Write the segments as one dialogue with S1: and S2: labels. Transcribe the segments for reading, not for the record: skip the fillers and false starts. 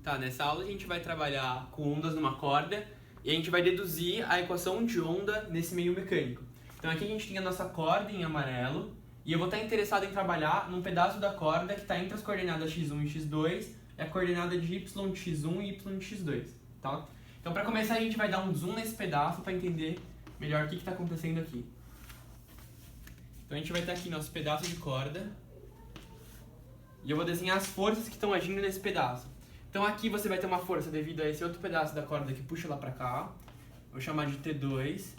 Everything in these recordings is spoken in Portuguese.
S1: Tá, nessa aula a gente vai trabalhar com ondas numa corda e a gente vai deduzir a equação de onda nesse meio mecânico. Então aqui a gente tem a nossa corda em amarelo e eu vou estar interessado em trabalhar num pedaço da corda que está entre as coordenadas x1 e x2 e a coordenada de y de x1 e y de x2, tá? Então para começar a gente vai dar um zoom nesse pedaço para entender melhor o que está acontecendo aqui. Então a gente vai ter aqui nosso pedaço de corda e eu vou desenhar as forças que estão agindo nesse pedaço. Então aqui você vai ter uma força devido a esse outro pedaço da corda que puxa lá pra cá. Vou chamar de T2.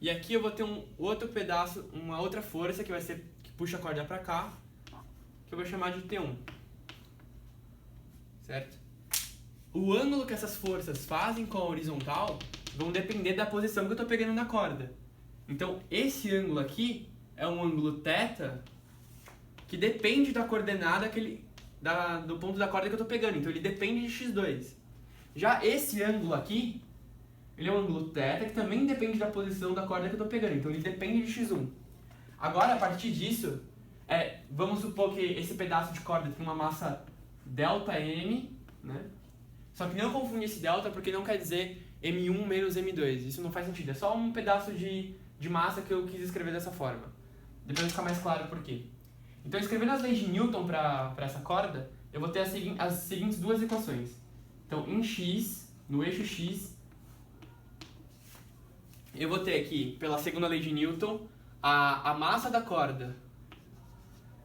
S1: E aqui eu vou ter um outro pedaço, uma outra força que puxa a corda pra cá, que eu vou chamar de T1. Certo? O ângulo que essas forças fazem com a horizontal vão depender da posição que eu estou pegando na corda. Então esse ângulo aqui é um ângulo θ que depende da coordenada do ponto da corda que eu estou pegando, então ele depende de x2. Já esse ângulo aqui, ele é um ângulo θ que também depende da posição da corda que eu estou pegando, então ele depende de x1. Agora, a partir disso, vamos supor que esse pedaço de corda tem uma massa ΔM, né? Só que não confunde esse delta porque não quer dizer M1 menos M2, isso não faz sentido, é só um pedaço de massa que eu quis escrever dessa forma. Depois vai ficar mais claro por quê. Então, escrevendo as leis de Newton para essa corda, eu vou ter as seguintes duas equações. Então, em x, no eixo x, eu vou ter aqui, pela segunda lei de Newton, a massa da corda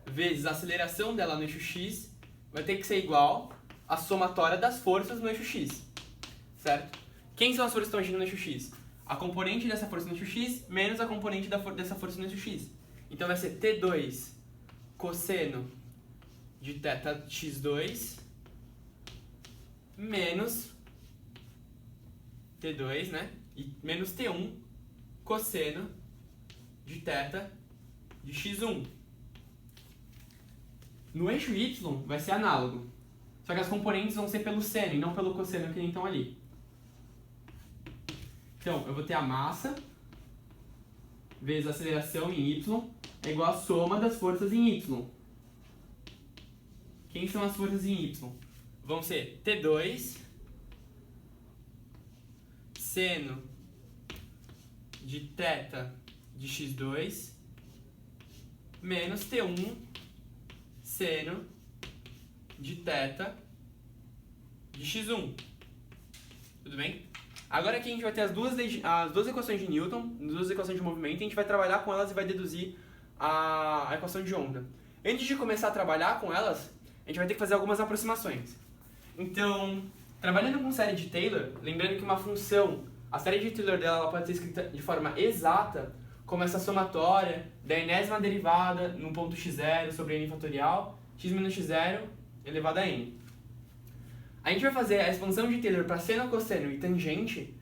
S1: vezes a aceleração dela no eixo x vai ter que ser igual à somatória das forças no eixo x. Certo? Quem são as forças que estão agindo no eixo x? A componente dessa força no eixo x menos a componente dessa força no eixo x. Então, vai ser T2 cosseno de θ x2 menos T2, né? E menos T1 cosseno de θ de x1. No eixo y vai ser análogo, só que as componentes vão ser pelo seno e não pelo cosseno que nem estão ali. Então, eu vou ter a massa vezes a aceleração em y é igual à soma das forças em y. Quem são as forças em y? Vão ser T2 seno de θ de x2 menos T1 seno de θ de x1. Tudo bem? Agora aqui a gente vai ter as duas equações de Newton, duas equações de movimento, e a gente vai trabalhar com elas e vai deduzir a equação de onda. Antes de começar a trabalhar com elas, a gente vai ter que fazer algumas aproximações. Então, trabalhando com série de Taylor, lembrando que uma função, a série de Taylor dela ela pode ser escrita de forma exata, como essa somatória da enésima derivada no ponto x0 sobre n fatorial, x menos x0 elevado a n. A gente vai fazer a expansão de Taylor para seno, cosseno e tangente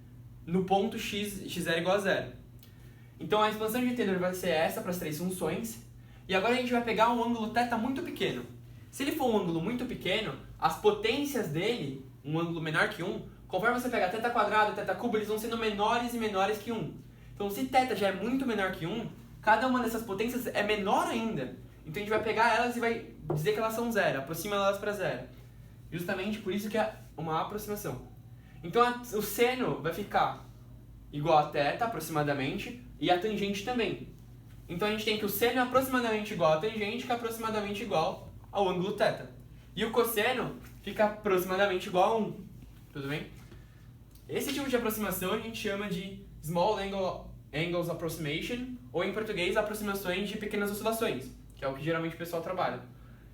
S1: no ponto x0 igual a 0. Então a expansão de Taylor vai ser essa para as três funções. E agora a gente vai pegar um ângulo θ muito pequeno. Se ele for um ângulo muito pequeno, as potências dele, um ângulo menor que 1, conforme você pegar θ quadrado, θ cubo, eles vão sendo menores e menores que 1. Então se θ já é muito menor que 1, cada uma dessas potências é menor ainda. Então a gente vai pegar elas e vai dizer que elas são 0, aproxima elas para 0. Justamente por isso que é uma aproximação. Então o seno vai ficar igual a θ aproximadamente e a tangente também. Então a gente tem que o seno é aproximadamente igual a tangente, que é aproximadamente igual ao ângulo θ. E o cosseno fica aproximadamente igual a 1. Tudo bem? Esse tipo de aproximação a gente chama de Small Angles Approximation, ou em português, aproximações de pequenas oscilações, que é o que geralmente o pessoal trabalha.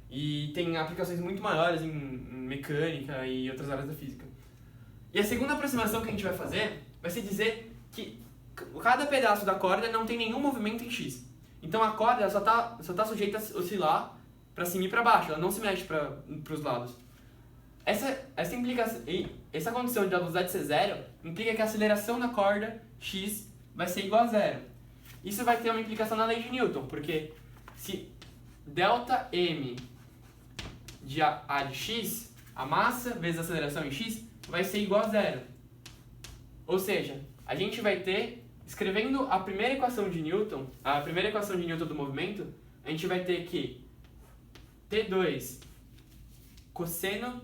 S1: E tem aplicações muito maiores em mecânica e outras áreas da física. E a segunda aproximação que a gente vai fazer vai ser dizer que cada pedaço da corda não tem nenhum movimento em x. Então a corda só tá sujeita a oscilar para cima e para baixo, ela não se mexe para os lados. Essa condição de a velocidade ser zero implica que a aceleração da corda x vai ser igual a zero. Isso vai ter uma implicação na lei de Newton, porque se ΔM de a de x, a massa vezes a aceleração em x, vai ser igual a zero. Ou seja, a gente vai ter, escrevendo a primeira equação de Newton do movimento, a gente vai ter que T2 cosseno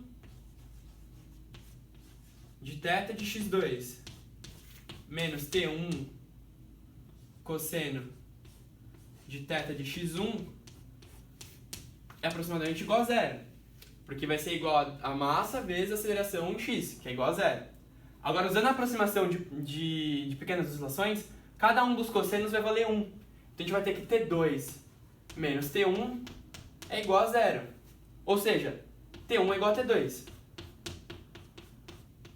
S1: de θ de x2 menos T1 cosseno de θ de x1 é aproximadamente igual a zero. Porque vai ser igual a massa vezes a aceleração x, que é igual a zero. Agora, usando a aproximação de pequenas oscilações, cada um dos cossenos vai valer 1. Então, a gente vai ter que T2 menos T1 é igual a zero. Ou seja, T1 é igual a T2.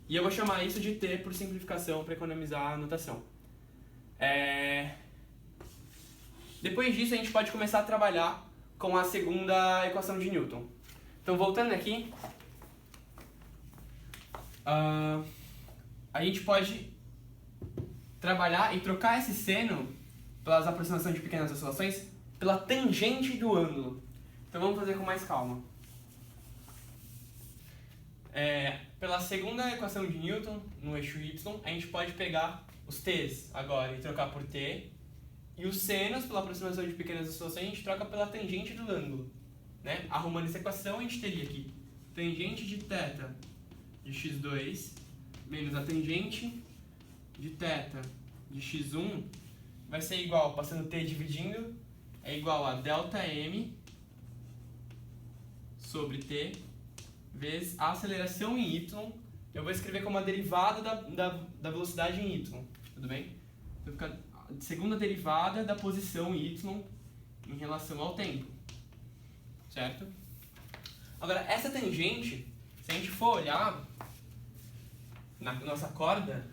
S1: E eu vou chamar isso de T por simplificação para economizar a notação. Depois disso, a gente pode começar a trabalhar com a segunda equação de Newton. Então, voltando aqui, a gente pode trabalhar e trocar esse seno, pelas aproximações de pequenas oscilações, pela tangente do ângulo. Então, vamos fazer com mais calma. Pela segunda equação de Newton, no eixo y, a gente pode pegar os t's agora e trocar por t, e os senos, pela aproximação de pequenas oscilações, a gente troca pela tangente do ângulo. Né? Arrumando essa equação, a gente teria aqui tangente de θ de x2 menos a tangente de θ de x1 vai ser igual, passando t dividindo, é igual a ΔM sobre t vezes a aceleração em y. Eu vou escrever como a derivada da velocidade em y, tudo bem? Então fica a segunda derivada da posição y em relação ao tempo, certo? Agora, essa tangente, se a gente for olhar na nossa corda,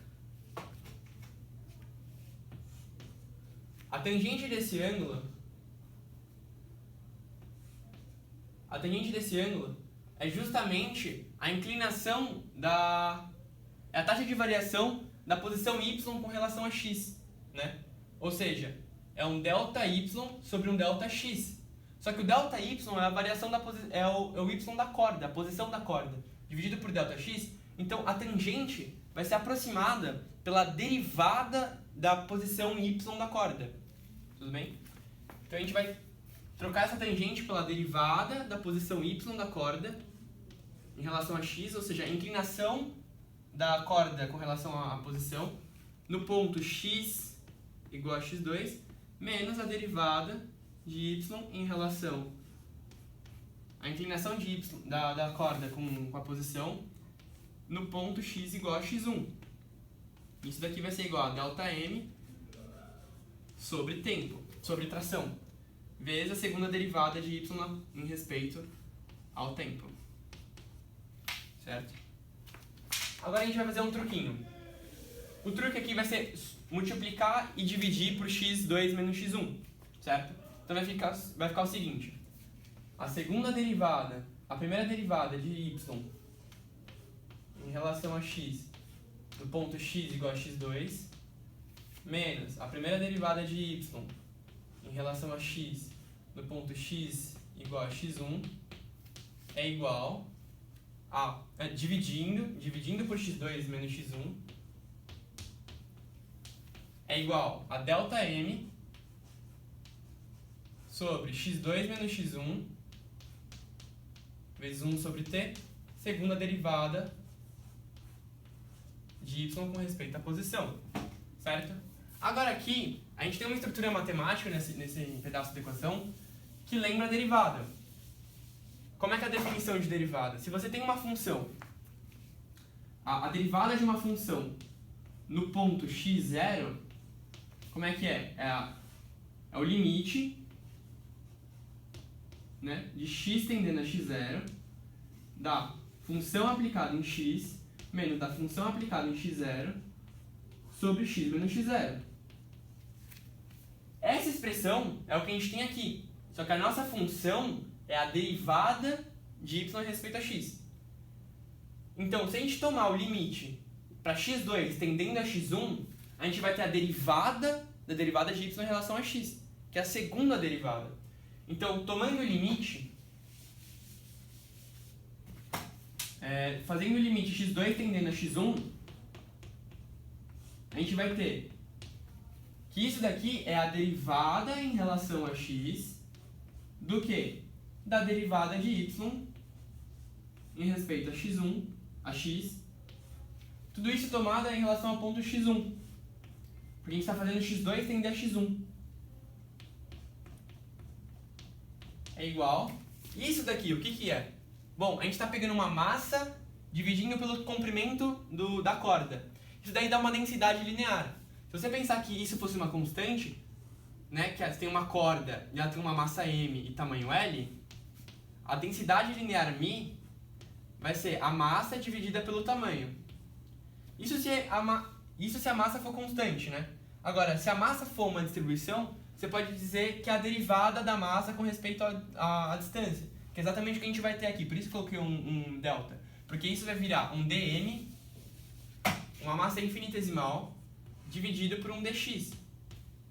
S1: a tangente desse ângulo é justamente a inclinação é a taxa de variação da posição y com relação a x, né? Ou seja, é um ΔY sobre um ΔX. Só que o ΔY é a variação é o y da corda, a posição da corda, dividido por ΔX. Então, a tangente vai ser aproximada pela derivada da posição y da corda. Tudo bem? Então, a gente vai trocar essa tangente pela derivada da posição y da corda em relação a x, ou seja, a inclinação da corda com relação à posição, no ponto x igual a x2, menos a derivada de y em relação à inclinação de y da corda com a posição, no ponto x igual a x1. Isso daqui vai ser igual a ΔM sobre tempo, sobre tração, vezes a segunda derivada de y em respeito ao tempo. Certo? Agora a gente vai fazer um truquinho. O truque aqui vai ser multiplicar e dividir por x2 menos x1, certo? Então vai ficar o seguinte: a primeira derivada de y em relação a x do ponto x igual a x2 menos a primeira derivada de y em relação a x do ponto x igual a x1 é igual a dividindo por x2 menos x1 é igual a ΔM sobre x2 menos x1 vezes 1 sobre t, segunda derivada de y com respeito à posição, certo? Agora aqui, a gente tem uma estrutura matemática nesse pedaço da equação que lembra a derivada. Como é que é a definição de derivada? Se você tem uma função, a derivada de uma função no ponto x0, como é que é? É o limite, né, de x tendendo a x0 da função aplicada em x menos da função aplicada em x0 sobre x menos x0. Essa expressão é o que a gente tem aqui, só que a nossa função é a derivada de y a respeito a x. Então, se a gente tomar o limite para x2 tendendo a x1, a gente vai ter a derivada da derivada de y em relação a x, que é a segunda derivada. Então, tomando o limite, fazendo o limite x2 tendendo a x1, a gente vai ter que isso daqui é a derivada em relação a x do que? Da derivada de y em respeito a x1, a x. Tudo isso tomado em relação ao ponto x1. Porque a gente está fazendo x2 tender a x1. É igual. E isso daqui, o que que é? Bom, a gente está pegando uma massa dividindo pelo comprimento da corda. Isso daí dá uma densidade linear. Se você pensar que isso fosse uma constante, né, que tem uma corda e ela tem uma massa m e tamanho L, a densidade linear μ vai ser a massa dividida pelo tamanho. Isso se a massa for constante, né? Agora, se a massa for uma distribuição, você pode dizer que é a derivada da massa com respeito à distância. Que é exatamente o que a gente vai ter aqui. Por isso que eu coloquei um delta. Porque isso vai virar um dm, uma massa infinitesimal, dividido por um dx,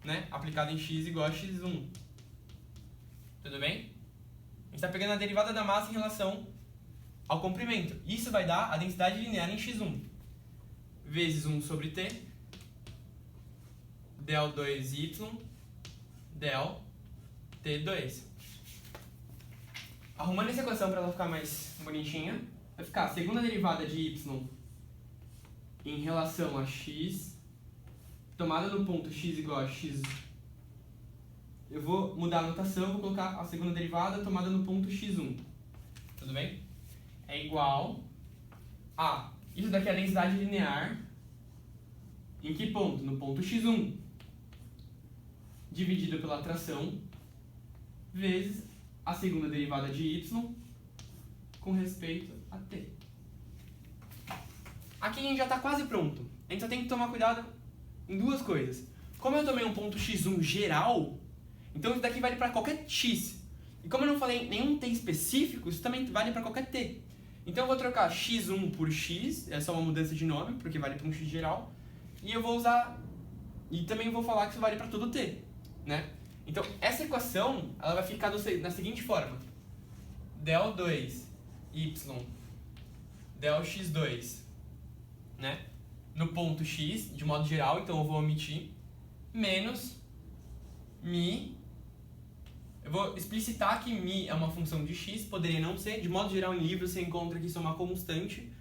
S1: né? Aplicado em x igual a x1. Tudo bem? A gente está pegando a derivada da massa em relação ao comprimento. Isso vai dar a densidade linear em x1. Vezes 1 sobre t, del 2y, del t2. Arrumando essa equação para ela ficar mais bonitinha, vai ficar a segunda derivada de y em relação a x, tomada no ponto x igual a x. Eu vou mudar a notação, vou colocar a segunda derivada tomada no ponto x1. Tudo bem? É igual a... Isso daqui é a densidade linear. Em que ponto? No ponto x1. Dividido pela atração, vezes a segunda derivada de y com respeito a t. Aqui a gente já está quase pronto. A gente só tem que tomar cuidado em duas coisas. Como eu tomei um ponto x1 geral, então isso daqui vale para qualquer x. E como eu não falei nenhum t específico, isso também vale para qualquer t. Então eu vou trocar x1 por x, é só uma mudança de nome, porque vale para um x geral. E eu vou usar... E também vou falar que isso vale para todo t, né? Então, essa equação, ela vai ficar na seguinte forma. Del 2y del x2, né? No ponto x, de modo geral, então eu vou omitir, menos mi. Eu vou explicitar que mi é uma função de x, poderia não ser. De modo geral, em livro você encontra que isso é uma constante.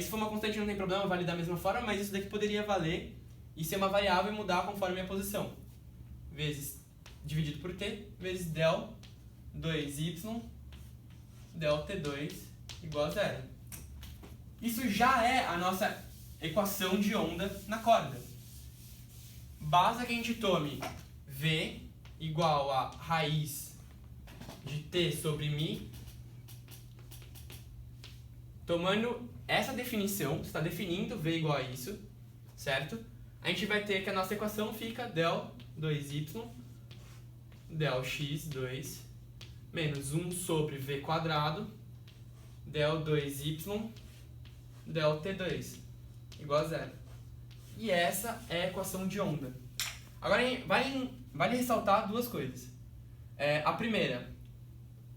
S1: Se for uma constante não tem problema, vale da mesma forma, mas isso daqui poderia valer e ser uma variável e mudar conforme a posição. Vezes dividido por t, vezes del 2y del t2 igual a 0. Isso já é a nossa equação de onda na corda. Basta que a gente tome v igual a raiz de t sobre mi. Tomando essa definição, você está definindo v igual a isso, certo? A gente vai ter que a nossa equação fica del 2y del x2 menos 1 sobre v quadrado del 2y del t2 igual a 0. E essa é a equação de onda. Agora, vale ressaltar duas coisas. A primeira,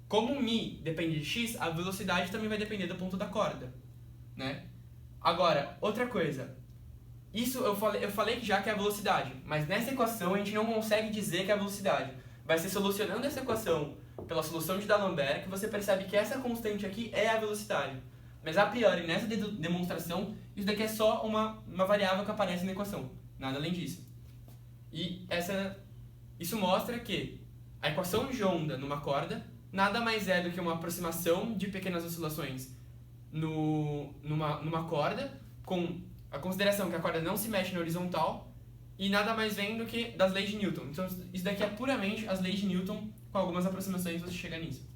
S1: como mi depende de x, a velocidade também vai depender do ponto da corda, né? Agora, outra coisa. Isso eu falei que já que é a velocidade, mas nessa equação a gente não consegue dizer que é a velocidade. Vai ser solucionando essa equação pela solução de D'Alembert que você percebe que essa constante aqui é a velocidade. Mas a priori, nessa demonstração, isso daqui é só uma variável que aparece na equação. Nada além disso. E isso mostra que a equação de onda numa corda nada mais é do que uma aproximação de pequenas oscilações numa corda, com a consideração que a corda não se mexe na horizontal, e nada mais vem do que das leis de Newton. Então isso daqui é puramente as leis de Newton, com algumas aproximações você chega nisso.